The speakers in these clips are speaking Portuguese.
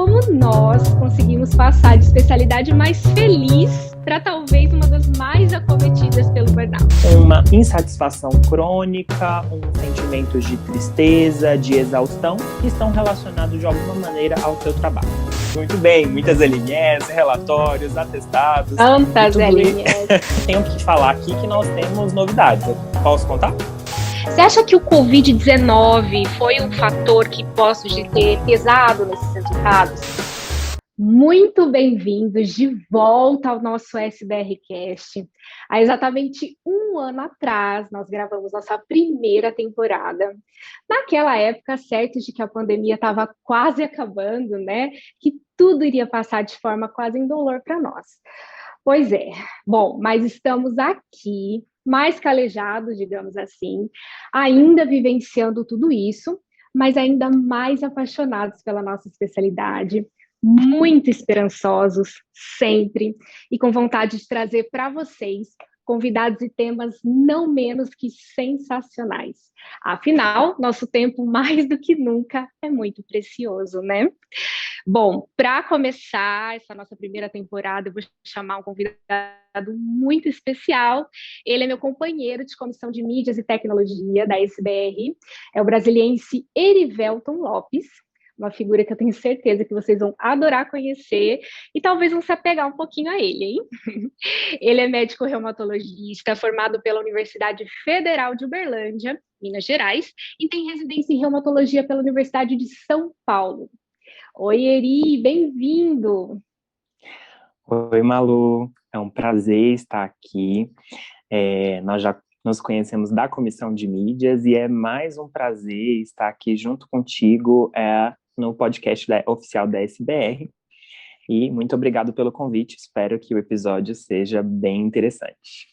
como nós conseguimos passar de especialidade mais feliz para talvez uma das mais acometidas pelo burnout. Uma insatisfação crônica, um sentimento de tristeza, de exaustão, que estão relacionados de alguma maneira ao seu trabalho. Muito bem, muitas LMS, relatórios, atestados. Tantas LMS. Tenho que falar aqui que nós temos novidades. Posso contar? Você acha que o Covid-19 foi um fator que possa ter pesado nesses resultados? Muito bem-vindos de volta ao nosso SBRcast. Há exatamente um ano atrás, nós gravamos nossa primeira temporada. Naquela época, certo de que a pandemia estava quase acabando, né? Que tudo iria passar de forma quase indolor para nós. Pois é. Bom, mas estamos aqui, mais calejados, digamos assim, ainda vivenciando tudo isso, mas ainda mais apaixonados pela nossa especialidade, muito esperançosos, sempre, e com vontade de trazer para vocês convidados e temas não menos que sensacionais. Afinal, nosso tempo, mais do que nunca, é muito precioso, né? Bom, para começar essa nossa primeira temporada, eu vou chamar um convidado muito especial. Ele é meu companheiro de comissão de mídias e tecnologia da SBR, é o brasiliense Erivelton Lopes, uma figura que eu tenho certeza que vocês vão adorar conhecer e talvez vão se apegar um pouquinho a ele, hein? Ele é médico reumatologista, formado pela Universidade Federal de Uberlândia, Minas Gerais, e tem residência em reumatologia pela Universidade de São Paulo. Oi, Eri, bem-vindo! Oi, Malu, é um prazer estar aqui. Nós já nos conhecemos da Comissão de Mídias e é mais um prazer estar aqui junto contigo no podcast oficial da SBR. E muito obrigado pelo convite, espero que o episódio seja bem interessante.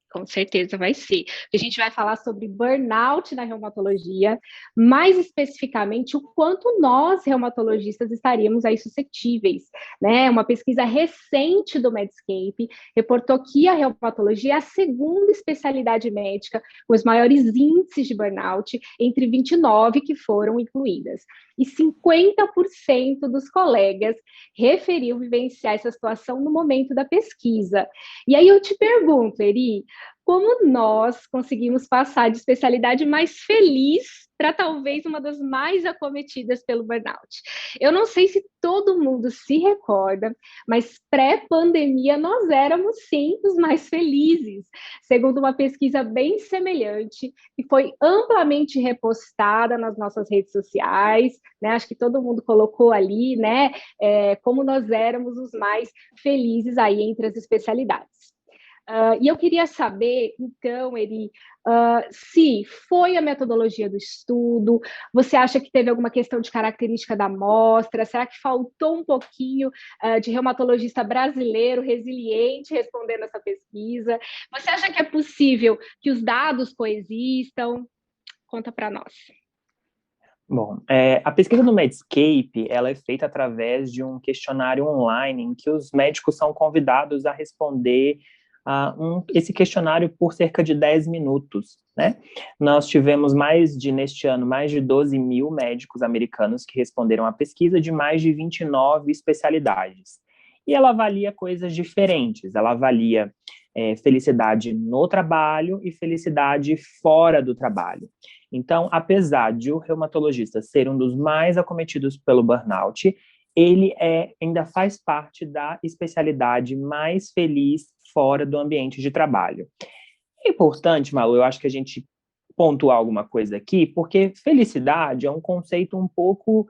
Com certeza vai ser. A gente vai falar sobre burnout na reumatologia, mais especificamente o quanto nós, reumatologistas, estaríamos aí suscetíveis, né? Uma pesquisa recente do Medscape reportou que a reumatologia é a segunda especialidade médica com os maiores índices de burnout, entre 29 que foram incluídas. E 50% dos colegas referiu vivenciar essa situação no momento da pesquisa. E aí eu te pergunto, Eri, como nós conseguimos passar de especialidade mais feliz para talvez uma das mais acometidas pelo burnout? Eu não sei se todo mundo se recorda, mas pré-pandemia nós éramos sim os mais felizes, segundo uma pesquisa bem semelhante, que foi amplamente repostada nas nossas redes sociais, né? Acho que todo mundo colocou ali, né? Como nós éramos os mais felizes aí entre as especialidades. E eu queria saber, então, Eri, se foi a metodologia do estudo, você acha que teve alguma questão de característica da amostra, será que faltou um pouquinho de reumatologista brasileiro resiliente respondendo essa pesquisa? Você acha que é possível que os dados coexistam? Conta para nós. Bom, a pesquisa do Medscape, ela é feita através de um questionário online em que os médicos são convidados a responder esse questionário por cerca de 10 minutos, né? Nós tivemos neste ano, mais de 12 mil médicos americanos que responderam à pesquisa de mais de 29 especialidades. E ela avalia coisas diferentes, ela avalia felicidade no trabalho e felicidade fora do trabalho. Então, apesar de o reumatologista ser um dos mais acometidos pelo burnout, ele ainda faz parte da especialidade mais feliz fora do ambiente de trabalho. É importante, Malu, eu acho que a gente pontuar alguma coisa aqui, porque felicidade é um conceito um pouco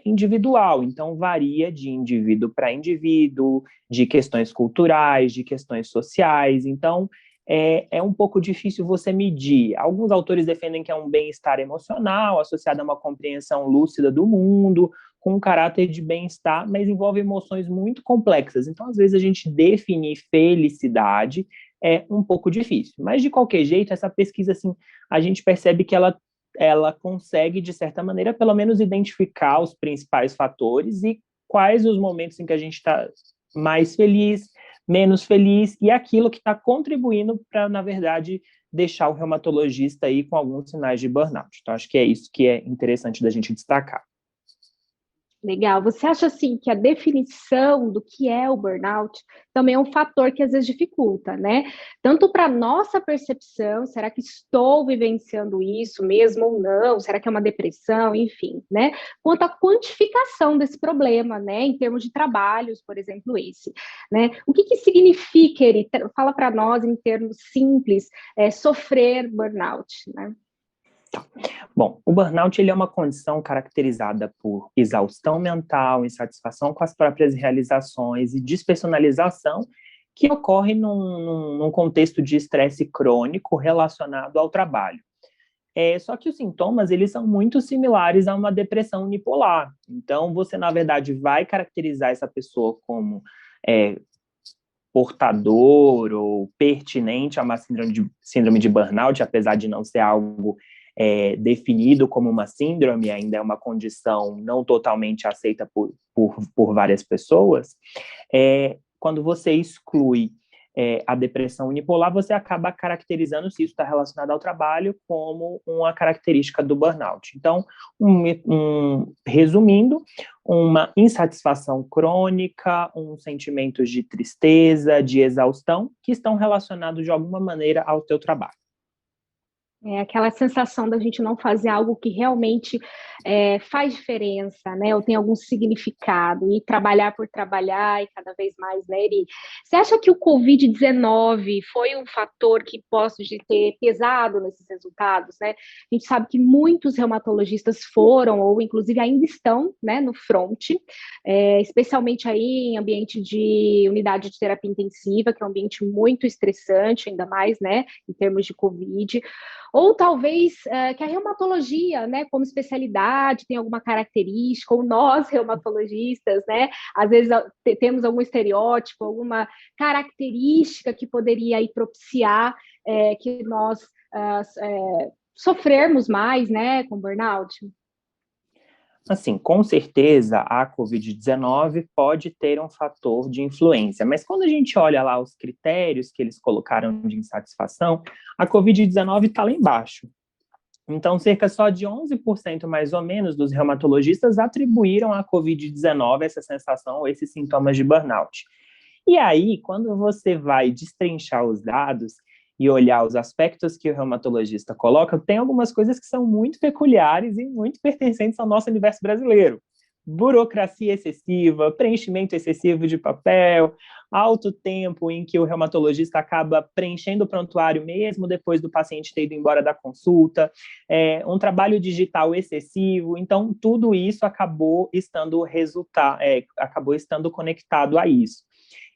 individual, então varia de indivíduo para indivíduo, de questões culturais, de questões sociais, então é um pouco difícil você medir. Alguns autores defendem que é um bem-estar emocional associado a uma compreensão lúcida do mundo, com um caráter de bem-estar, mas envolve emoções muito complexas. Então, às vezes, a gente definir felicidade é um pouco difícil. Mas, de qualquer jeito, essa pesquisa, assim, a gente percebe que ela consegue, de certa maneira, pelo menos identificar os principais fatores e quais os momentos em que a gente está mais feliz, menos feliz, e aquilo que está contribuindo para, na verdade, deixar o reumatologista aí com alguns sinais de burnout. Então, acho que é isso que é interessante da gente destacar. Legal. Você acha assim que a definição do que é o burnout também é um fator que às vezes dificulta, né? Tanto para nossa percepção, será que estou vivenciando isso mesmo ou não? Será que é uma depressão? Enfim, né? Quanto à quantificação desse problema, né? Em termos de trabalhos, por exemplo, esse, né? O que que significa, Eri? Fala para nós em termos simples, sofrer burnout, né? Bom, o burnout ele é uma condição caracterizada por exaustão mental, insatisfação com as próprias realizações e despersonalização que ocorre num contexto de estresse crônico relacionado ao trabalho. Só que os sintomas, eles são muito similares a uma depressão unipolar. Então, você, na verdade, vai caracterizar essa pessoa como é, portador ou pertinente a uma síndrome de burnout, apesar de não ser algo definido como uma síndrome, ainda é uma condição não totalmente aceita por várias pessoas. Quando você exclui a depressão unipolar, você acaba caracterizando, se isso está relacionado ao trabalho, como uma característica do burnout. Então, resumindo, uma insatisfação crônica, sentimentos de tristeza, de exaustão, que estão relacionados de alguma maneira ao teu trabalho. É aquela sensação da gente não fazer algo que realmente faz diferença, né? Ou tem algum significado, e trabalhar por trabalhar, e cada vez mais, né, Eri? Você acha que o Covid-19 foi um fator que possa ter pesado nesses resultados, né? A gente sabe que muitos reumatologistas foram, ou inclusive ainda estão, né, no front, especialmente aí em ambiente de unidade de terapia intensiva, que é um ambiente muito estressante, ainda mais, né, em termos de Covid. Ou talvez que a reumatologia, né, como especialidade, tem alguma característica, ou nós, reumatologistas, né, às vezes temos algum estereótipo, alguma característica que poderia aí propiciar que nós sofrermos mais, né, com burnout? Assim, com certeza a Covid-19 pode ter um fator de influência, mas quando a gente olha lá os critérios que eles colocaram de insatisfação, a Covid-19 está lá embaixo. Então, cerca só de 11% mais ou menos dos reumatologistas atribuíram à Covid-19 essa sensação ou esses sintomas de burnout. E aí, quando você vai destrinchar os dados e olhar os aspectos que o reumatologista coloca, tem algumas coisas que são muito peculiares e muito pertencentes ao nosso universo brasileiro. Burocracia excessiva, preenchimento excessivo de papel, alto tempo em que o reumatologista acaba preenchendo o prontuário mesmo depois do paciente ter ido embora da consulta, um trabalho digital excessivo. Então, tudo isso acabou estando conectado a isso.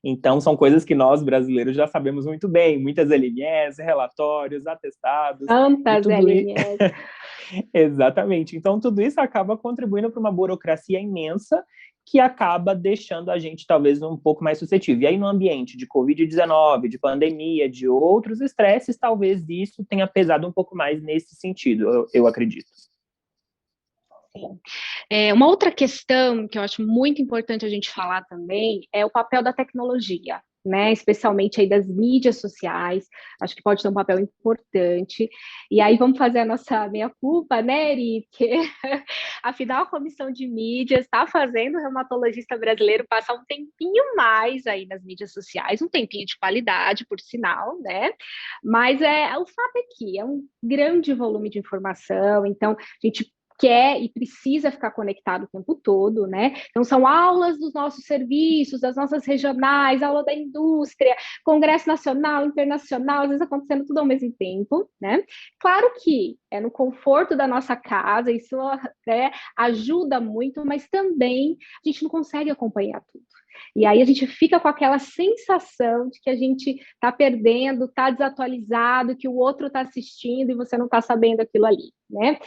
Então, são coisas que nós, brasileiros, já sabemos muito bem. Muitas LMS, relatórios, atestados, e Tantas tudo isso... LMS. Exatamente. Então, tudo isso acaba contribuindo para uma burocracia imensa que acaba deixando a gente, talvez, um pouco mais suscetível. E aí, no ambiente de Covid-19, de pandemia, de outros estresses, talvez isso tenha pesado um pouco mais nesse sentido, eu acredito. Uma outra questão que eu acho muito importante a gente falar também é o papel da tecnologia, né? Especialmente aí das mídias sociais, acho que pode ter um papel importante. E aí vamos fazer a nossa meia-culpa, né, Eri? Porque afinal a comissão de mídias está fazendo o reumatologista brasileiro passar um tempinho mais aí nas mídias sociais, um tempinho de qualidade, por sinal, né? Mas o fato é que é um grande volume de informação, então a gente quer e precisa ficar conectado o tempo todo, né? Então, são aulas dos nossos serviços, das nossas regionais, aula da indústria, congresso nacional, internacional, às vezes acontecendo tudo ao mesmo tempo, né? Claro que é no conforto da nossa casa, isso ajuda muito, mas também a gente não consegue acompanhar tudo. E aí a gente fica com aquela sensação de que a gente está perdendo, está desatualizado, que o outro está assistindo e você não está sabendo aquilo ali, né?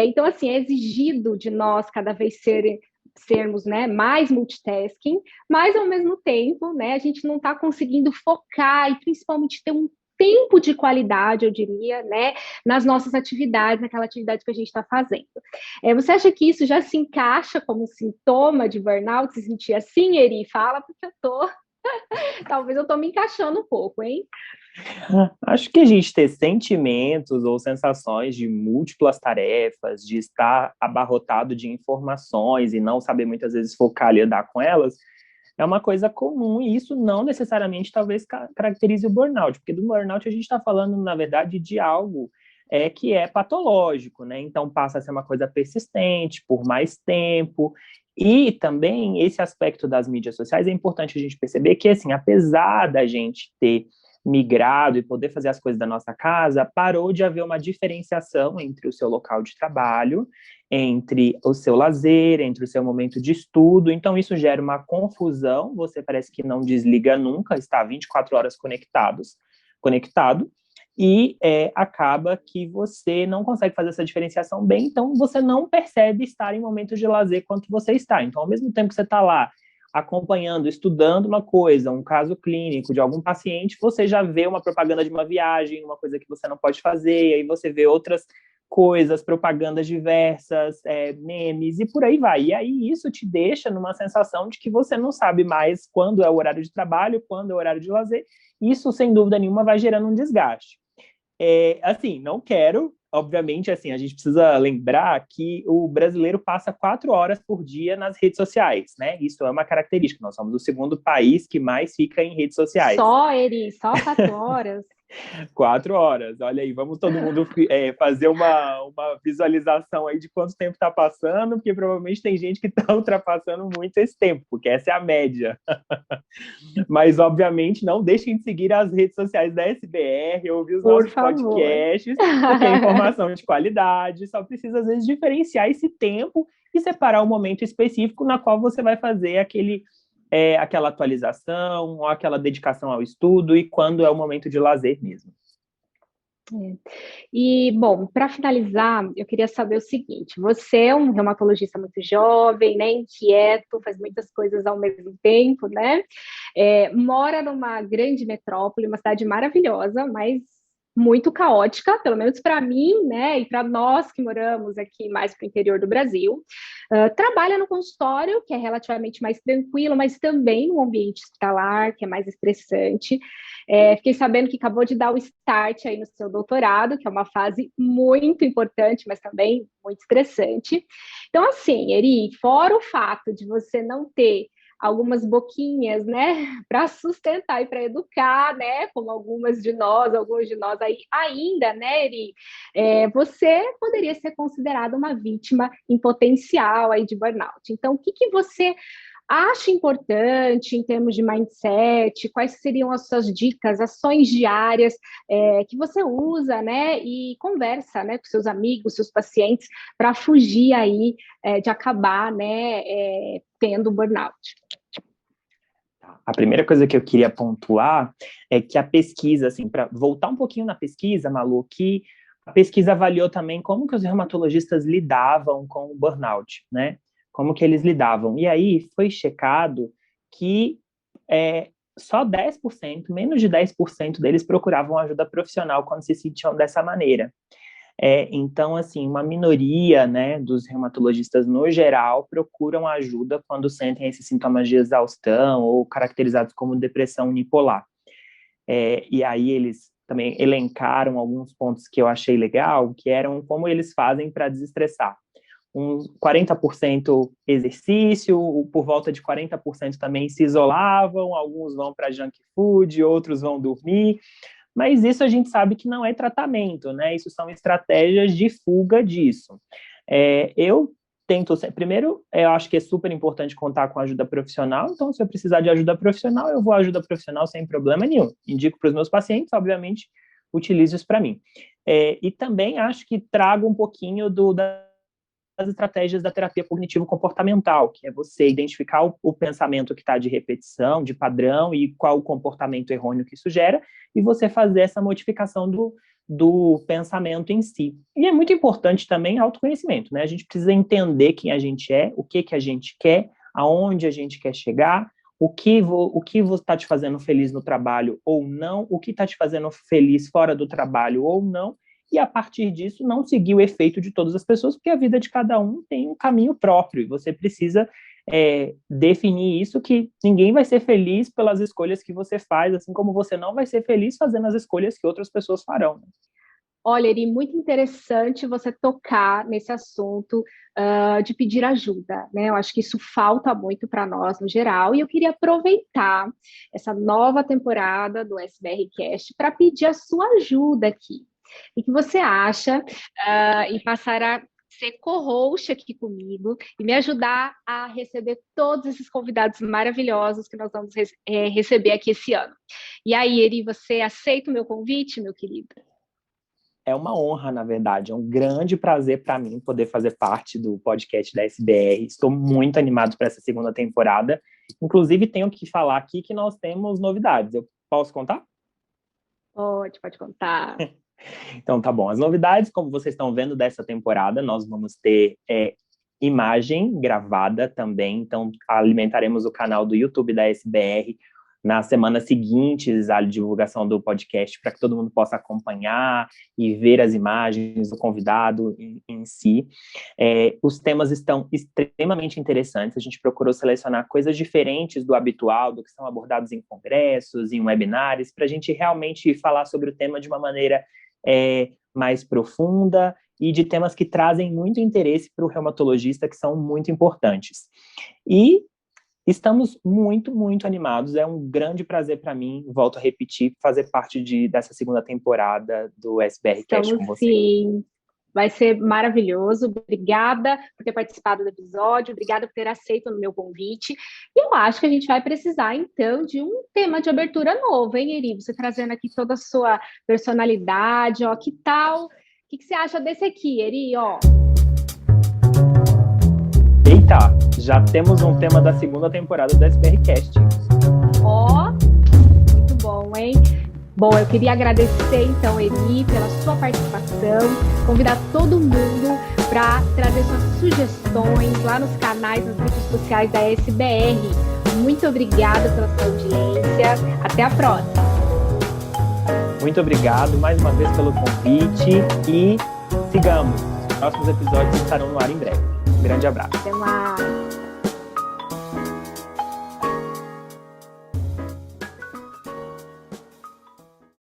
Então, assim, é exigido de nós cada vez sermos, né, mais multitasking, mas ao mesmo tempo, né, a gente não está conseguindo focar e principalmente ter um tempo de qualidade, eu diria, né, nas nossas atividades, naquela atividade que a gente está fazendo. Você acha que isso já se encaixa como sintoma de burnout? Se sentir assim, Eri? Fala, porque eu tô. Talvez eu estou me encaixando um pouco, hein? Acho que a gente ter sentimentos ou sensações de múltiplas tarefas, de estar abarrotado de informações e não saber muitas vezes focar e lidar com elas, é uma coisa comum e isso não necessariamente talvez caracterize o burnout, porque do burnout a gente está falando, na verdade, de algo que é patológico, né? Então passa a ser uma coisa persistente por mais tempo. E também esse aspecto das mídias sociais é importante a gente perceber que, assim, apesar da gente ter migrado e poder fazer as coisas da nossa casa, parou de haver uma diferenciação entre o seu local de trabalho, entre o seu lazer, entre o seu momento de estudo. Então, isso gera uma confusão. Você parece que não desliga nunca, está 24 horas conectado, e acaba que você não consegue fazer essa diferenciação bem, então você não percebe estar em momentos de lazer quanto você está. Então, ao mesmo tempo que você está lá acompanhando, estudando uma coisa, um caso clínico de algum paciente, você já vê uma propaganda de uma viagem, uma coisa que você não pode fazer, aí você vê outras coisas, propagandas diversas, memes e por aí vai. E aí isso te deixa numa sensação de que você não sabe mais quando é o horário de trabalho, quando é o horário de lazer. Isso, sem dúvida nenhuma, vai gerando um desgaste. Assim, não quero, obviamente, assim, a gente precisa lembrar que o brasileiro passa 4 horas por dia nas redes sociais, né? Isso é uma característica. Nós somos o segundo país que mais fica em redes sociais. Só, Eri, só 4 horas? 4 horas, olha aí, vamos todo mundo fazer uma visualização aí de quanto tempo está passando, porque provavelmente tem gente que está ultrapassando muito esse tempo, porque essa é a média. Mas, obviamente, não deixem de seguir as redes sociais da SBR, ouvir os Por nossos favor. podcasts, porque é informação de qualidade, só precisa, às vezes, diferenciar esse tempo e separar um momento específico na qual você vai fazer aquela atualização ou aquela dedicação ao estudo e quando é o momento de lazer mesmo. E, bom, para finalizar, eu queria saber o seguinte: você é um reumatologista muito jovem, né, inquieto, faz muitas coisas ao mesmo tempo, né? Mora numa grande metrópole, uma cidade maravilhosa, mas muito caótica, pelo menos para mim, né, e para nós que moramos aqui mais para o interior do Brasil. Trabalha no consultório, que é relativamente mais tranquilo, mas também no ambiente hospitalar, que é mais estressante. Fiquei sabendo que acabou de dar o start aí no seu doutorado, que é uma fase muito importante, mas também muito estressante. Então, assim, Eri, fora o fato de você não ter algumas boquinhas, né, para sustentar e para educar, né, como alguns de nós aí ainda, né, Eri, você poderia ser considerado uma vítima em potencial aí de burnout. Então, o que você acha importante em termos de mindset? Quais seriam as suas dicas, ações diárias que você usa, né, e conversa, né, com seus amigos, seus pacientes, para fugir aí de acabar, né, tendo burnout? A primeira coisa que eu queria pontuar é que a pesquisa, assim, para voltar um pouquinho na pesquisa, Malu, que a pesquisa avaliou também como que os reumatologistas lidavam com o burnout, né? Como que eles lidavam. E aí foi checado que só 10%, menos de 10% deles procuravam ajuda profissional quando se sentiam dessa maneira. Então, assim, uma minoria, né, dos reumatologistas no geral procuram ajuda quando sentem esses sintomas de exaustão ou caracterizados como depressão unipolar. E aí eles também elencaram alguns pontos que eu achei legal, que eram como eles fazem para desestressar. 40% exercício, por volta de 40% também se isolavam, alguns vão para junk food, outros vão dormir, mas isso a gente sabe que não é tratamento, né? Isso são estratégias de fuga disso. Eu tento, primeiro, eu acho que é super importante contar com ajuda profissional, então se eu precisar de ajuda profissional, eu vou à ajuda profissional sem problema nenhum. Indico para os meus pacientes, obviamente, utilizo isso para mim. E também acho que trago um pouquinho das estratégias da terapia cognitivo-comportamental, que é você identificar o pensamento que está de repetição, de padrão, e qual o comportamento errôneo que isso gera, e você fazer essa modificação do pensamento em si. E é muito importante também autoconhecimento, né? A gente precisa entender quem a gente é, o que a gente quer, aonde a gente quer chegar, o que está te fazendo feliz no trabalho ou não, o que está te fazendo feliz fora do trabalho ou não, e a partir disso não seguir o efeito de todas as pessoas, porque a vida de cada um tem um caminho próprio, e você precisa definir isso, que ninguém vai ser feliz pelas escolhas que você faz, assim como você não vai ser feliz fazendo as escolhas que outras pessoas farão. Olha, Eri, muito interessante você tocar nesse assunto de pedir ajuda, né? Eu acho que isso falta muito para nós no geral, e eu queria aproveitar essa nova temporada do SBR Cast para pedir a sua ajuda aqui. O que você acha em passar a ser co-host aqui comigo e me ajudar a receber todos esses convidados maravilhosos que nós vamos receber aqui esse ano. E aí, Eri, você aceita o meu convite, meu querido? É uma honra, na verdade, é um grande prazer para mim poder fazer parte do podcast da SBR. Estou muito animado para essa segunda temporada. Inclusive, tenho que falar aqui que nós temos novidades. Eu posso contar? Pode contar. Então, tá bom. As novidades, como vocês estão vendo dessa temporada, nós vamos ter imagem gravada também. Então, alimentaremos o canal do YouTube da SBR nas semanas seguintes à divulgação do podcast, para que todo mundo possa acompanhar e ver as imagens do convidado em si. Os temas estão extremamente interessantes. A gente procurou selecionar coisas diferentes do habitual, do que são abordados em congressos, em webinars, para a gente realmente falar sobre o tema de uma maneira mais profunda e de temas que trazem muito interesse para o reumatologista, que são muito importantes. E estamos muito, muito animados. É um grande prazer para mim, volto a repetir, fazer parte dessa segunda temporada do SBR Cast com vocês. Sim, vai ser maravilhoso. Obrigada por ter participado do episódio, obrigada por ter aceito o meu convite. E eu acho que a gente vai precisar, então, de um tema de abertura novo, hein, Eri? Você trazendo aqui toda a sua personalidade, ó, que tal? O que você acha desse aqui, Eri, ó? Eita, já temos um tema da segunda temporada do SBR Cast. Ó, muito bom, hein? Bom, eu queria agradecer, então, Eri, pela sua participação, convidar todo mundo para trazer suas sugestões lá nos canais, nas redes sociais da SBR. Muito obrigada pela sua audiência. Até a próxima. Muito obrigado mais uma vez pelo convite e sigamos. Os próximos episódios estarão no ar em breve. Um grande abraço. Até mais.